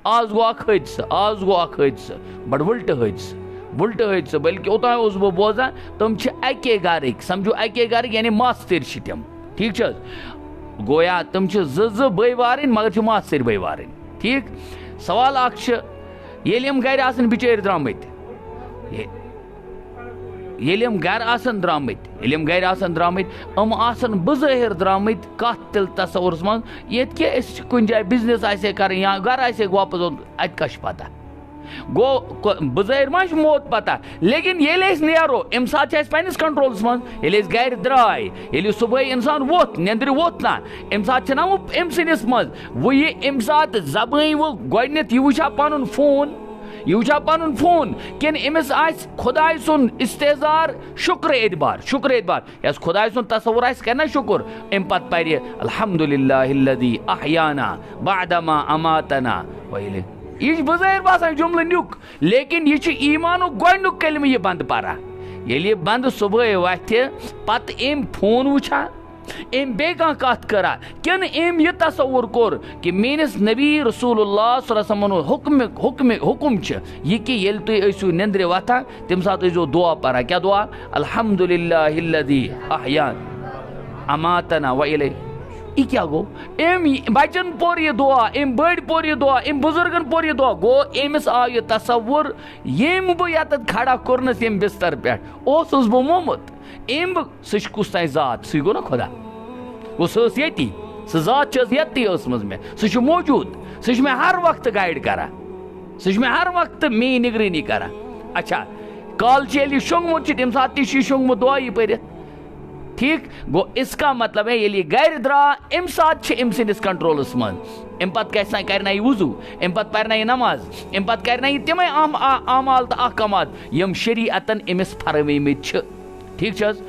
آز گو اخ حادثہ بڑ وُلٹہٕ حٲدثہٕ بلکہ اوتانۍ اوسُس بہٕ بوزان تِم چھِ اَکے گرٕکۍ سمجھو اَکے گرٕکۍ یعنی ماستٕرۍ چھِ تِم ٹھیٖک چھِ حظ گویا تِم چھِ زٕ بٲے بارٕنۍ مگر چھِ ماستٕرۍ بٲے بارٕنۍ ٹھیٖک سوال اکھ چھِ ییٚلہِ یِم گرِ آسن بِچٲرۍ درٛامٕتۍ ییٚلہِ یِم گرِ آسن درٛامٕتۍ یِم آسن بظٲہِر درٛامٕتۍ کتھ تِلہٕ تصورس منٛز ییٚتہِ کہِ أسۍ چھِ کُنہِ جایہِ بِزنس آسہِ ہے کَرٕنۍ یا گرٕ آسہِ ہے واپس اَتہِ کَس چھِ پتہ گوٚو بظٲہِر ما چھُ موت پتہ لیکن ییٚلہِ أسۍ نیرو اَمہِ ساتہٕ چھِ اَسہِ پنٛنِس کنٹرولس منٛز ییٚلہِ أسۍ گرِ درٛاے ییٚلہِ یہِ صُبحٲے اِنسان ووٚتھ نیٚنٛدرِ ووٚتھ نا اَمہِ ساتہٕ چھِنا وۄنۍ أمۍ سٕنٛدِس منٛز وۄنۍ یہِ اَمہِ ساتہٕ زبٲنۍ وۄنۍ گۄڈٕنٮ۪تھ یہِ وٕچھا پنُن فون کِنہٕ أمِس آسہِ خۄداے سُنٛد استحضار شُکرِ اعتبار یۄس خۄداے سُنٛد تصور آسہِ کرِ نا شُکُر اَمہِ پتہٕ پرِ الحمدُاللہ الذی احیانا بعدما اماتنا یہ بظاہر باسان جملہٕ نیُک لیکن یہ ایمانُک گۄڈنیُک کلمہٕ یہ بند پران ییٚلہِ یہِ بند صبحٲے وتھِ پتہٕ أمۍ فون وٕچھا أمۍ بیٚیہِ کانٛہہ کتھ کرا کِنہٕ أمۍ یہِ تصور کوٚر کہِ میٲنِس نبی رسول اللہ صلی اللہ علیہ وسلمُن حُکم چھِ یہِ کہِ ییٚلہِ تُہۍ ٲسِو نیٚنٛدرِ وتھان تمہِ ساتہٕ ٲسۍزیو دعا پران کیٛاہ دعا الحمدُاللہ الذی احیانا اماتنا والیہ یہ کیا گو أمۍ بچن پوٚر یہِ دعا أمۍ بٔڑۍ پوٚر یہِ دعا أمۍ بُزرگن پوٚر یہِ دعا گوٚو أمِس آو یہِ تصور ییٚمۍ بہٕ ییٚتٮ۪تھ کھڑا کوٚرنس ییٚمہِ بستر پٮ۪ٹھ اوسُس بہٕ مومُت سُہ چھُ کُس تانۍ ذات سُے گوٚو نا خۄدا گوٚو سۄ ٲس ییٚتی سۄ ذات چھِ ٲس ییٚتی ٲسمٕژ مےٚ سُہ چھُ موجوٗد سُہ چھُ مےٚ ہر وقتہٕ گایڈ کران سُہ چھُ مےٚ ہر وقتہٕ میٛٲنۍ نگرٲنی کران اچھا کالچہِ ییٚلہِ یہِ شۄنٛگمُت چھُ تمہِ ساتہٕ تہِ چھُ یہِ شۄنٛگمُت دعایی پٔرِتھ ٹھیٖک گوٚو اس کا مطلب ہے ییٚلہِ یہِ گرِ درٛاو اَمہِ ساتہٕ چھِ أمۍ سٕنٛدِس کنٹرولس منٛز اَمہِ پتہٕ کرِ نا یہِ وضوٗ اَمہِ پتہٕ پرِ نا یہِ نماز اَمہِ پتہٕ کرِ نا یہِ تِمے اعمال تہٕ احکامات یِم شریعتن أمِس فرمٲمٕتۍ چھِ ٹھیٖک چھِ حظ